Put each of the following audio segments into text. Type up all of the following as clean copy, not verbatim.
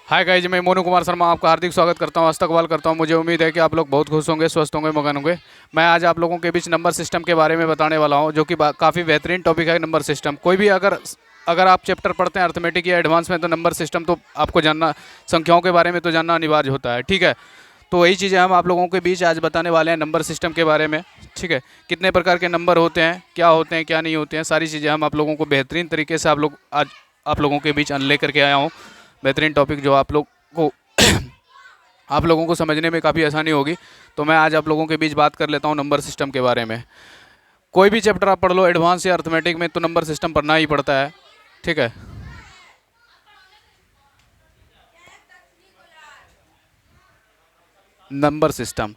Hi guys, मैं मोनू कुमार शर्मा आपका हार्दिक स्वागत करता हूं, इस्तकबाल करता हूं। मुझे उम्मीद है कि आप लोग बहुत खुश होंगे, स्वस्थ होंगे, मगन होंगे। मैं आज आप लोगों के बीच नंबर सिस्टम के बारे में बताने वाला हूं, जो कि काफ़ी बेहतरीन टॉपिक है। नंबर सिस्टम कोई भी अगर अगर आप चैप्टर पढ़ते हैं अर्थमेटिक या एडवांस में, तो नंबर सिस्टम तो आपको जानना, संख्याओं के बारे में तो जानना अनिवार्य होता है। ठीक है, तो वही चीज़ें हम आप लोगों के बीच आज बताने वाले हैं नंबर सिस्टम के बारे में। ठीक है, कितने प्रकार के नंबर होते हैं, क्या होते हैं, क्या नहीं होते हैं, सारी चीज़ें हम आप लोगों को बेहतरीन तरीके से आज आप लोगों के बीच लेकर के आया हूँ। बेहतरीन टॉपिक जो आप लोग को आप लोगों को समझने में काफ़ी आसानी होगी। तो मैं आज आप लोगों के बीच बात कर लेता हूँ नंबर सिस्टम के बारे में। कोई भी चैप्टर आप पढ़ लो एडवांस या अर्थमेटिक में, तो नंबर सिस्टम पढ़ना ही पड़ता है। ठीक है, नंबर सिस्टम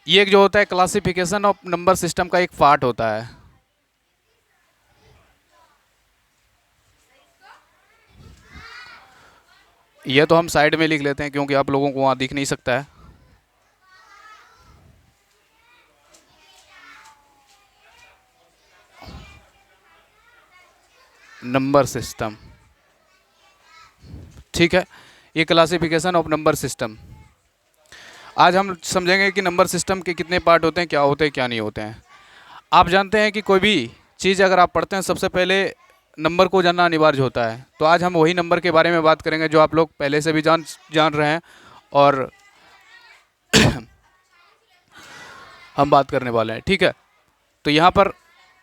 ये एक जो होता है क्लासिफिकेशन ऑफ नंबर सिस्टम का एक पार्ट होता है। ये तो हम साइड में लिख लेते हैं क्योंकि आप लोगों को वहाँ दिख नहीं सकता है। नंबर सिस्टम, ठीक है, ये क्लासिफिकेशन ऑफ नंबर सिस्टम। आज हम समझेंगे कि नंबर सिस्टम के कितने पार्ट होते हैं, क्या होते हैं, क्या नहीं होते हैं। आप जानते हैं कि कोई भी चीज़ अगर आप पढ़ते हैं, सबसे पहले नंबर को जानना अनिवार्य होता है। तो आज हम वही नंबर के बारे में बात करेंगे जो आप लोग पहले से भी जान जान रहे हैं, और हम बात करने वाले हैं। ठीक है, तो यहाँ पर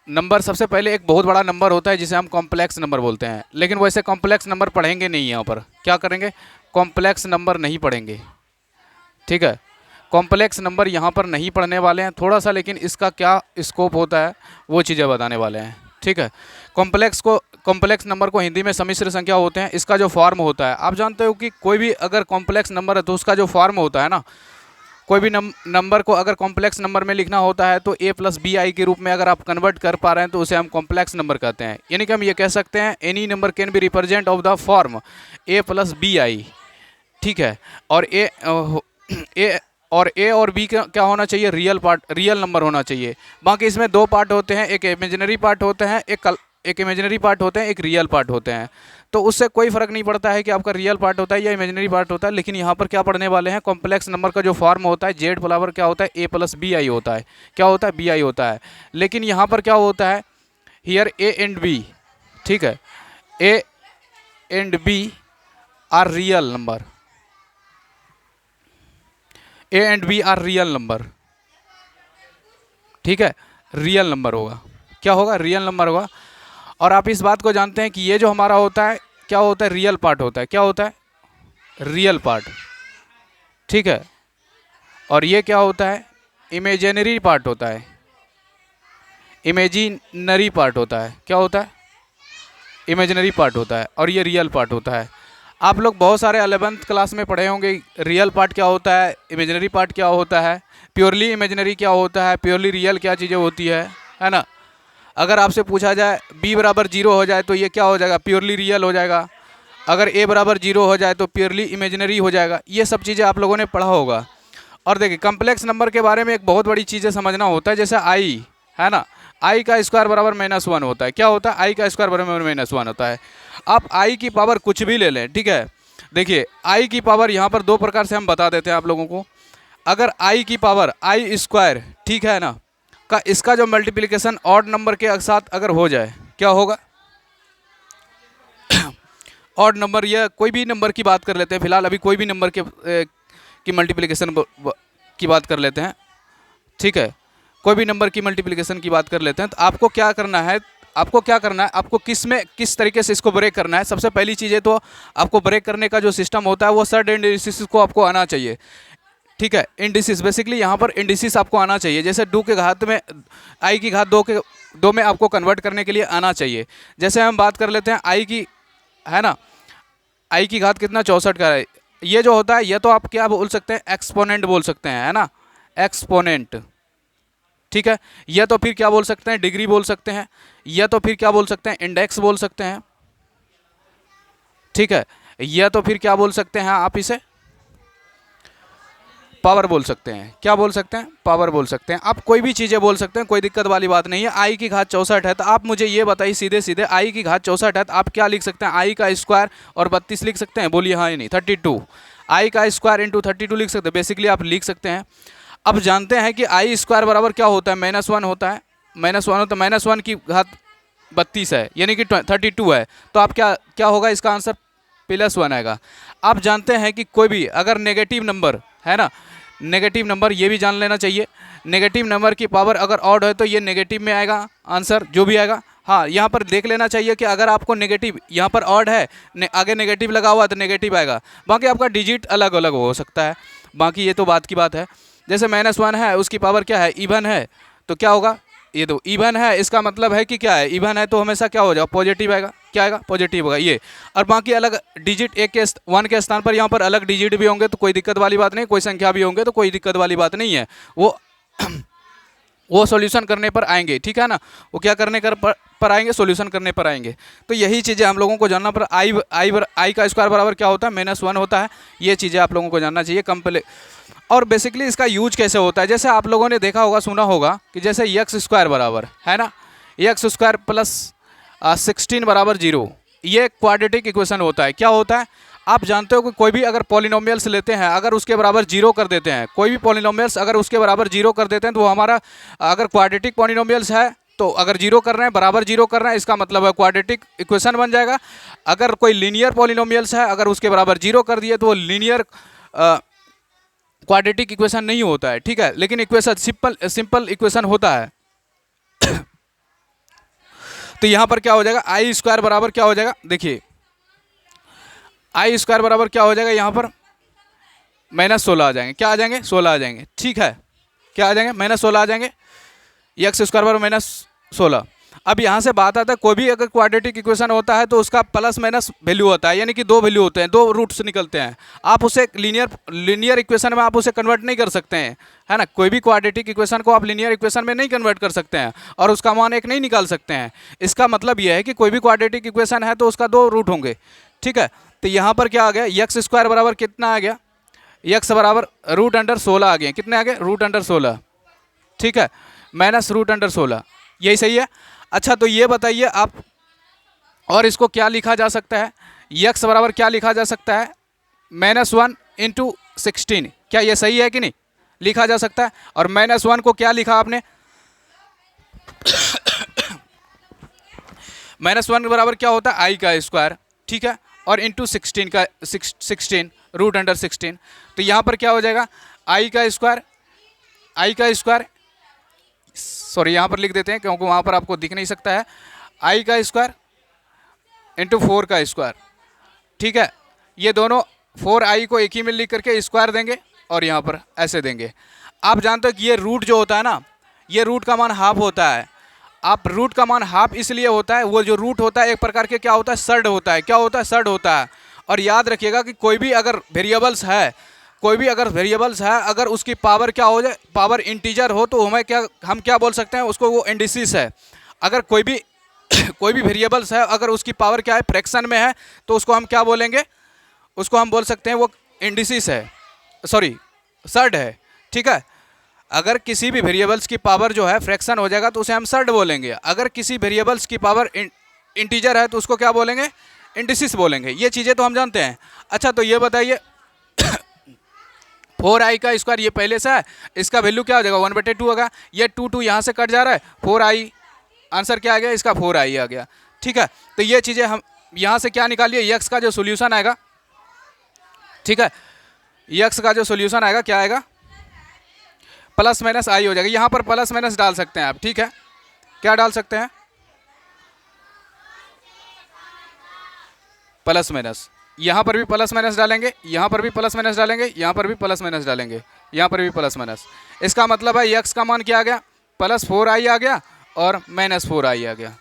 नंबर, सबसे पहले एक बहुत बड़ा नंबर होता है जिसे हम कॉम्प्लेक्स नंबर बोलते हैं। लेकिन वैसे कॉम्प्लेक्स नंबर पढ़ेंगे नहीं, यहाँ पर क्या करेंगे, कॉम्प्लेक्स नंबर नहीं पढ़ेंगे। ठीक है, कॉम्प्लेक्स नंबर यहाँ पर नहीं पढ़ने वाले हैं थोड़ा सा, लेकिन इसका क्या स्कोप होता है वो चीज़ें बताने वाले हैं। ठीक है, कॉम्प्लेक्स नंबर को हिंदी में सम्मिश्र संख्या होते हैं। इसका जो फॉर्म होता है, आप जानते हो कि कोई भी अगर कॉम्प्लेक्स नंबर है तो उसका जो फॉर्म होता है ना, कोई भी नंबर को अगर कॉम्प्लेक्स नंबर में लिखना होता है तो ए प्लस बी आई के रूप में अगर आप कन्वर्ट कर पा रहे हैं तो उसे हम कॉम्प्लेक्स नंबर कहते हैं। यानी कि हम ये कह सकते हैं any number can be represent of the form A plus B I. ठीक है, और ए ए और बी का क्या होना चाहिए, रियल नंबर होना चाहिए। बाकी इसमें दो पार्ट होते हैं, एक इमेजिनरी पार्ट होते हैं, एक इमेजिनरी पार्ट होते हैं, एक रियल पार्ट होते हैं। तो उससे कोई फ़र्क नहीं पड़ता है कि आपका रियल पार्ट होता है या इमेजिनरी पार्ट होता है। लेकिन यहाँ पर क्या पढ़ने वाले हैं, कॉम्प्लेक्स नंबर का जो फॉर्म होता है, जेड बराबर क्या होता है, ए प्लस बी आई होता है। क्या होता है, बी आई होता है। लेकिन यहाँ पर क्या होता है, हियर ए एंड बी, ठीक है, A and B are real number, A and B are real number. ठीक है, रियल नंबर होगा, क्या होगा, रियल नंबर होगा। और आप इस बात को जानते हैं कि ये जो हमारा होता है, क्या होता है, रियल पार्ट होता है। क्या होता है, रियल पार्ट। ठीक है, और ये क्या होता है, इमेजिनरी पार्ट होता है। इमेजिनरी पार्ट होता है, क्या होता है, इमेजिनरी पार्ट होता है। और ये रियल पार्ट होता है। आप लोग बहुत सारे 11th क्लास में पढ़े होंगे रियल पार्ट क्या होता है, इमेजिनरी पार्ट क्या होता है, प्योरली इमेजिनरी क्या होता है, प्योरली रियल क्या चीज़ें होती है ना। अगर आपसे पूछा जाए b बराबर 0 हो जाए तो ये क्या हो जाएगा, प्योरली रियल हो जाएगा। अगर a बराबर 0 हो जाए तो प्योरली इमेजिनरी हो जाएगा। ये सब चीज़ें आप लोगों ने पढ़ा होगा। और देखिए, कम्प्लेक्स नंबर के बारे में एक बहुत बड़ी चीज़ें समझना होता है। जैसे आई है ना, आई का स्क्वायर बराबर -1 होता है। क्या होता है, आई का स्क्वायर बराबर -1 होता है। आप आई की पावर कुछ भी ले लें, ठीक है। देखिए, आई की पावर यहाँ पर दो प्रकार से हम बता देते हैं आप लोगों को। अगर आई की पावर आई स्क्वायर, ठीक है ना, का इसका जो मल्टीप्लिकेशन ऑड नंबर के साथ अगर हो जाए, क्या होगा, ऑड नंबर या कोई भी नंबर की बात कर लेते हैं। फिलहाल अभी कोई भी नंबर की मल्टीप्लिकेशन की बात कर लेते हैं। ठीक है, कोई भी नंबर की मल्टीप्लिकेशन की बात कर लेते हैं। तो आपको क्या करना है, आपको किस तरीके से इसको ब्रेक करना है। सबसे पहली चीज़ है तो आपको ब्रेक करने का जो सिस्टम होता है वो सर्ड इंडिसेस को आपको आना चाहिए। ठीक है, इंडिसेस, बेसिकली यहाँ पर इंडिसेस आपको आना चाहिए। जैसे दो के घात में आई की घात दो में आपको कन्वर्ट करने के लिए आना चाहिए। जैसे हम बात कर लेते हैं आई की, है ना, आई की घात कितना, 64 का है। ये जो होता है, ये तो आप क्या बोल सकते हैं, एक्सपोनेंट बोल सकते हैं, है ना, एक्सपोनेंट। ठीक है, या तो फिर क्या बोल सकते हैं, डिग्री बोल सकते हैं, या तो फिर क्या बोल सकते हैं, इंडेक्स बोल सकते हैं। ठीक है, या तो फिर क्या बोल सकते हैं आप इसे, पावर बोल सकते हैं। क्या बोल सकते हैं? पावर बोल सकते हैं। आप कोई भी चीज़ें बोल सकते हैं, कोई दिक्कत वाली बात नहीं है। आई की घात 64 है तो आप मुझे ये बताइए सीधे सीधे, आई की घात 64 है तो आप क्या लिख सकते हैं? आई का स्क्वायर और 32 लिख सकते हैं? बोलिए हाँ या नहीं। 32 आई का स्क्वायर इंटू 32 लिख सकते हैं, बेसिकली आप लिख सकते हैं। अब जानते हैं कि आई स्क्वायर बराबर क्या होता है? -1 होता है। -1 होता है, -1 की घात 32 है यानी कि 32 है, तो आप क्या क्या होगा इसका आंसर? +1 आएगा। आप जानते हैं कि कोई भी अगर नेगेटिव नंबर है ना, नेगेटिव नंबर ये भी जान लेना चाहिए, नेगेटिव नंबर की पावर अगर ऑड है तो ये नेगेटिव में आएगा आंसर जो भी आएगा। हाँ, यहाँ पर देख लेना चाहिए कि अगर आपको नेगेटिव यहाँ पर ऑड है, आगे नेगेटिव लगा हुआ तो नेगेटिव आएगा, बाकी आपका डिजिट अलग अलग हो सकता है, बाकी ये तो बात की बात है। जैसे -1 है, उसकी पावर क्या है? इवन है, तो क्या होगा? ये तो इवन है, इसका मतलब है कि क्या है? इवन है तो हमेशा क्या हो जाएगा? पॉजिटिव आएगा। क्या आएगा? पॉजिटिव होगा ये। और बाकी अलग डिजिट एक के 1 के स्थान पर यहाँ पर अलग डिजिट भी होंगे तो कोई दिक्कत वाली बात नहीं, कोई संख्या भी होंगे तो कोई दिक्कत वाली बात नहीं है। वो सॉल्यूशन करने पर आएंगे, ठीक है ना, वो क्या करने पर आएंगे? सॉल्यूशन करने पर आएंगे। तो यही चीज़ें हम लोगों को जानना पर आई का स्क्वायर बराबर क्या होता है? -1 होता है। ये चीज़ें आप लोगों को जानना चाहिए और बेसिकली इसका यूज कैसे होता है? जैसे आप लोगों ने देखा होगा, सुना होगा कि जैसे एक्स स्क्वायर बराबर है ना, एक्स स्क्वायर प्लस 16 बराबर 0, ये क्वाड्रेटिक इक्वेशन होता है। क्या होता है? आप जानते हो कि कोई भी अगर पॉलिनोमियल्स लेते हैं, अगर उसके बराबर 0 कर देते हैं, कोई भी पॉलिनोमियल्स अगर उसके बराबर 0 कर देते हैं तो वो हमारा, अगर क्वाड्रेटिक पॉलिनोमियल्स है तो अगर 0 कर रहे हैं, बराबर 0 कर रहे हैं, इसका मतलब है क्वाड्रेटिक इक्वेशन बन जाएगा। अगर कोई लीनियर पॉलिनोमियल्स है, अगर उसके बराबर 0 कर दिए तो वो लीनियर क्वाड्रेटिक इक्वेशन नहीं होता है, ठीक है, लेकिन इक्वेशन सिंपल इक्वेशन होता है। तो यहाँ पर क्या हो जाएगा? आई स्क्वायर बराबर क्या हो जाएगा? देखिए, आई स्क्वायर बराबर क्या हो जाएगा? यहाँ पर -16 आ जाएंगे। क्या आ जाएंगे? 16 आ जाएंगे, ठीक है। क्या आ जाएंगे? -16 आ जाएंगे। एक्स स्क्वायर बराबर -16। अब यहाँ से बात आता है, कोई भी अगर क्वाड्रेटिक इक्वेशन होता है तो उसका प्लस माइनस वैल्यू होता है, यानी कि 2 वैल्यू होते हैं, 2 रूट्स निकलते हैं। आप उसे लीनियर इक्वेशन में आप उसे कन्वर्ट नहीं कर सकते हैं, है ना। कोई भी क्वाड्रेटिक इक्वेशन को आप लीनियर इक्वेशन में नहीं कन्वर्ट कर सकते हैं और उसका मान 1 नहीं निकाल सकते हैं। इसका मतलब यह है कि कोई भी क्वाड्रेटिक इक्वेशन है तो उसका 2 रूट होंगे, ठीक है। तो यहाँ पर क्या आ गया? एक्स स्क्वायर बराबर कितना आ गया? एक्स बराबर √16 आ गए। कितने आ गए? √16, ठीक है, माइनस √16, यही सही है। अच्छा, तो ये बताइए आप, और इसको क्या लिखा जा सकता है? x बराबर क्या लिखा जा सकता है? -1 × 16। क्या ये सही है कि नहीं? लिखा जा सकता है। और -1 को क्या लिखा आपने? -1 बराबर क्या होता है? i का स्क्वायर, ठीक है, और इंटू 16 का 16 √16। तो यहाँ पर क्या हो जाएगा? i का स्क्वायर, सॉरी यहाँ पर लिख देते हैं क्योंकि वहाँ पर आपको दिख नहीं सकता है। i का स्क्वायर इंटू 4 का स्क्वायर, ठीक है। ये दोनों 4i को एक ही में लिख करके स्क्वायर देंगे और यहाँ पर ऐसे देंगे। आप जानते हो कि ये रूट जो होता है ना, ये रूट का मान हाफ होता है। आप रूट का मान हाफ इसलिए होता है, वो जो रूट होता है एक प्रकार के क्या होता है? सर्ड होता है। क्या होता है? सर्ड होता है। और याद रखिएगा कि कोई भी अगर वेरिएबल्स है, अगर उसकी पावर क्या हो जाए, पावर इंटीजर हो, तो हम क्या बोल सकते हैं उसको? वो इंडिसिस है। अगर कोई भी वेरिएबल्स है, अगर उसकी पावर क्या है? फ्रैक्शन में है, तो उसको हम क्या बोलेंगे? उसको हम बोल सकते हैं वो इंडिसिस है, सॉरी सर्ड है, ठीक है। अगर किसी भी वेरिएबल्स की पावर जो है फ्रैक्शन हो जाएगा तो उसे हम सर्ड बोलेंगे। अगर किसी वेरिएबल्स की पावर इंटीजर है तो उसको क्या बोलेंगे? इंडिसिस बोलेंगे। ये चीज़ें तो हम जानते हैं। अच्छा, तो ये बताइए 4i का स्क्वायर ये पहले से है, इसका वैल्यू क्या हो जाएगा? 1/2 होगा। ये 2 यहाँ से कट जा रहा है, 4i, आंसर क्या आ गया? इसका 4i आ गया, ठीक है। तो ये चीज़ें हम यहाँ से क्या निकालिए? x का जो सोल्यूशन आएगा, ठीक है, x का जो सोल्यूशन आएगा क्या आएगा? +- i हो जाएगा। यहाँ पर प्लस माइनस डाल सकते हैं आप, ठीक है। क्या डाल सकते हैं? Plus minus. यहाँ पर भी प्लस माइनस डालेंगे, यहाँ पर भी प्लस माइनस डालेंगे, यहाँ पर भी प्लस माइनस डालेंगे, यहाँ पर भी प्लस माइनस। इसका मतलब है x का मान क्या आ गया? +4i आ गया और -4i आ गया,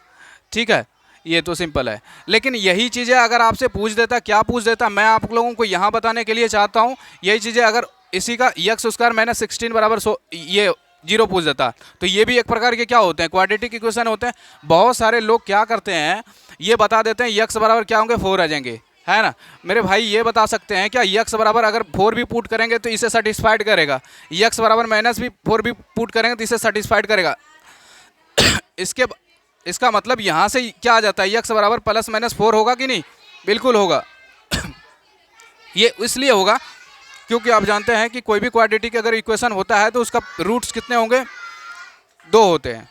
ठीक है। ये तो सिंपल है। लेकिन यही चीज़ें अगर आपसे पूछ देता, क्या पूछ देता, मैं आप लोगों को यहाँ बताने के लिए चाहता हूँ, यही चीज़ें अगर इसी का x स्क्वायर -16 बराबर ये 0 पूछ देता, तो ये भी एक प्रकार के क्या होते हैं? क्वाड्रेटिक इक्वेशन होते हैं। बहुत सारे लोग क्या करते हैं, ये बता देते हैं x बराबर क्या होंगे? 4 आ जाएंगे, है ना। मेरे भाई ये बता सकते हैं क्या यक्स बराबर अगर 4 भी पुट करेंगे तो इसे सेटिस्फाइड करेगा, यक्स बराबर माइनस भी 4 भी पुट करेंगे तो इसे सेटिस्फाइड करेगा। इसके इसका मतलब यहाँ से क्या आ जाता है, यक्स बराबर प्लस माइनस 4 होगा कि नहीं, बिल्कुल होगा। ये इसलिए होगा क्योंकि आप जानते हैं कि कोई भी क्वाड्रेटिक अगर इक्वेशन होता है तो उसका रूट्स कितने होंगे, 2 होते हैं।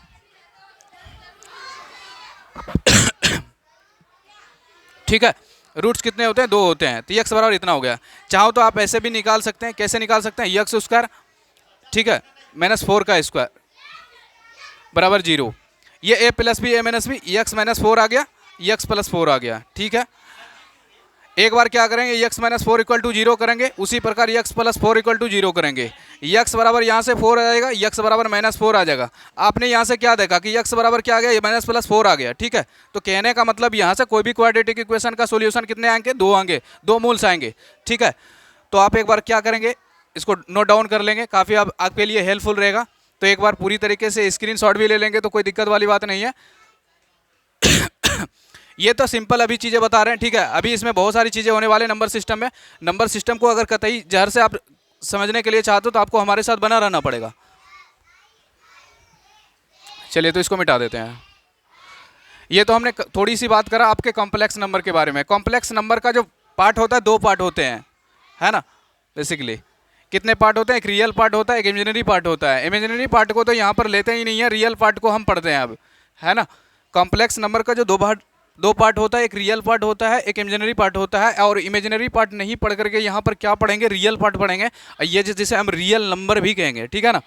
ठीक है, रूट्स कितने होते हैं, 2 होते हैं। तो यक्स बराबर इतना हो गया। चाहो तो आप ऐसे भी निकाल सकते हैं, कैसे निकाल सकते हैं, यक्स स्क्वायर, ठीक है, माइनस 4 का स्क्वायर बराबर 0। ये ए प्लस बी ए माइनस बी, यक्स माइनस 4 आ गया, यक्स प्लस 4 आ गया। ठीक है, एक बार क्या करेंगे, यक्स माइनस 4 इक्वल टू 0 करेंगे, उसी प्रकार यक्स प्लस 4 इक्वल टू 0 करेंगे। यक्स बराबर यहाँ से 4 आ जाएगा, यक्स बराबर माइनस 4 आ जाएगा। आपने यहाँ से क्या देखा कि यक्स बराबर क्या आ गया, ये माइनस प्लस 4 आ गया। ठीक है, तो कहने का मतलब यहाँ से कोई भी क्वाड्रेटिक इक्वेशन का सोल्यूशन कितने आएंगे, 2 आएंगे, 2 मूल्स आएंगे। ठीक है, तो आप एक बार क्या करेंगे, इसको नोट डाउन कर लेंगे, काफ़ी आपके लिए हेल्पफुल रहेगा। तो एक बार पूरी तरीके से स्क्रीनशॉट भी ले लेंगे तो कोई दिक्कत वाली बात नहीं है। ये तो सिंपल अभी चीज़ें बता रहे हैं। ठीक है, अभी इसमें बहुत सारी चीज़ें होने वाले नंबर सिस्टम में। नंबर सिस्टम को अगर कतई जहर से आप समझने के लिए चाहते हो तो आपको हमारे साथ बना रहना पड़ेगा। चलिए तो इसको मिटा देते हैं। ये तो हमने थोड़ी सी बात करा आपके कॉम्प्लेक्स नंबर के बारे में। कॉम्प्लेक्स नंबर का जो पार्ट होता है, 2 पार्ट होते हैं, है ना। बेसिकली कितने पार्ट होते हैं, एक रियल पार्ट होता है, एक इमेजिनरी पार्ट होता है। इमेजिनरी पार्ट को तो यहाँ पर लेते ही नहीं है, रियल पार्ट को हम पढ़ते हैं अब, है ना। कॉम्प्लेक्स नंबर का जो 2 पार्ट होता है, एक रियल पार्ट होता है, एक इमेजिनरी पार्ट होता है। और इमेजिनरी पार्ट नहीं पढ़ करके यहाँ पर क्या पढ़ेंगे, रियल पार्ट पढ़ेंगे। ये जिसे हम रियल नंबर भी कहेंगे, ठीक है ना।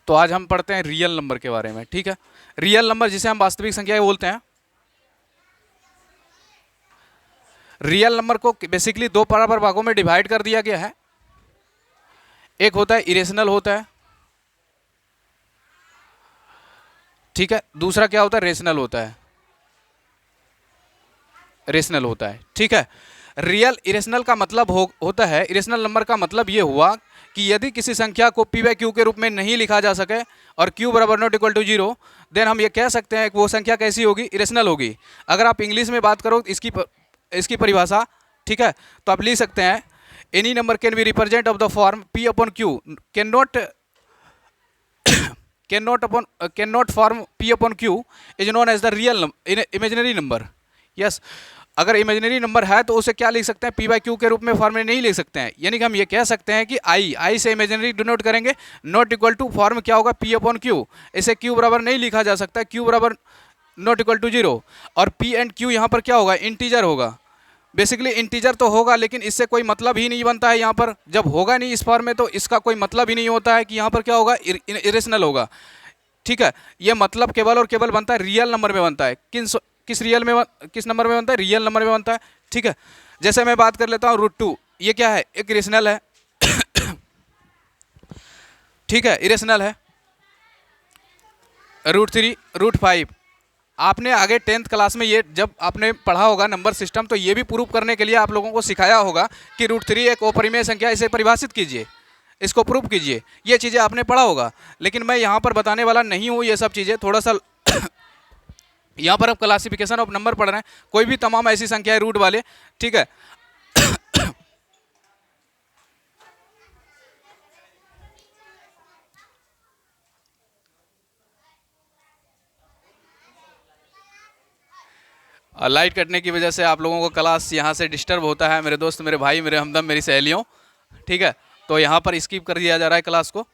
तो आज हम पढ़ते हैं रियल नंबर के बारे में। ठीक है, रियल नंबर जिसे हम वास्तविक संख्याएं बोलते हैं। रियल नंबर को बेसिकली 2 बराबर भागों में डिवाइड कर दिया गया है। एक होता है इरेशनल होता है, ठीक है, दूसरा क्या होता है, रेशनल होता है, रेशनल होता है। ठीक है, रियल इरेशनल का मतलब होता है, इरेशनल नंबर का मतलब ये हुआ कि यदि किसी संख्या को पी बाई क्यू के रूप में नहीं लिखा जा सके और क्यू बराबर नॉट इक्वल टू 0, देन हम ये कह सकते हैं कि वो संख्या कैसी होगी, इरेशनल होगी। अगर आप इंग्लिश में बात करो इसकी परिभाषा, ठीक है, तो आप लिख सकते हैं any number can be represent of the form P upon Q can not form P upon Q is known as the real imaginary number. Yes, अगर इमेजिनरी नंबर है तो उसे क्या लिख सकते हैं, पी बाई क्यू के रूप में फॉर्म में नहीं लिख सकते हैं। यानी कि हम ये कह सकते हैं कि आई से इमेजिनरी डिनोट करेंगे, नॉट इक्वल टू फॉर्म क्या होगा, पी अपॉन क्यू। इसे क्यू बराबर नहीं लिखा जा सकता, क्यू बराबर नॉट इक्वल टू 0। और पी एंड क्यू यहाँ पर क्या होगा, इंटीजर होगा। बेसिकली इंटीजर तो होगा लेकिन इससे कोई मतलब ही नहीं बनता है यहाँ पर। जब होगा नहीं इस फॉर्म में तो इसका कोई मतलब ही नहीं होता है कि यहाँ पर क्या होगा, इरेशनल होगा। ठीक है, ये मतलब केवल और केवल बनता है रियल नंबर में बनता है। किस नंबर में बनता है, रियल नंबर में बनता है। ठीक है, जैसे मैं बात कर लेता हूँ √2, ये क्या है, एक इरेशनल है। ठीक है, इरेशनल है। √3, √5, आपने आगे 10th क्लास में ये जब आपने पढ़ा होगा नंबर सिस्टम, तो ये भी प्रूव करने के लिए आप लोगों को सिखाया होगा कि √3 एक अपरिमेय संख्या, इसे परिभाषित कीजिए, इसको प्रूव कीजिए। ये चीज़ें आपने पढ़ा होगा, लेकिन मैं यहाँ पर बताने वाला नहीं हूँ ये सब चीज़ें। थोड़ा सा यहाँ पर आप क्लासिफिकेशन ऑफ नंबर पढ़ रहे हैं, कोई भी तमाम ऐसी संख्या है रूट वाले। ठीक है, लाइट कटने की वजह से आप लोगों को क्लास यहाँ से डिस्टर्ब होता है, मेरे दोस्त, मेरे भाई, मेरे हमदम, मेरी सहेलियों। ठीक है, तो यहाँ पर स्किप कर दिया जा रहा है क्लास को।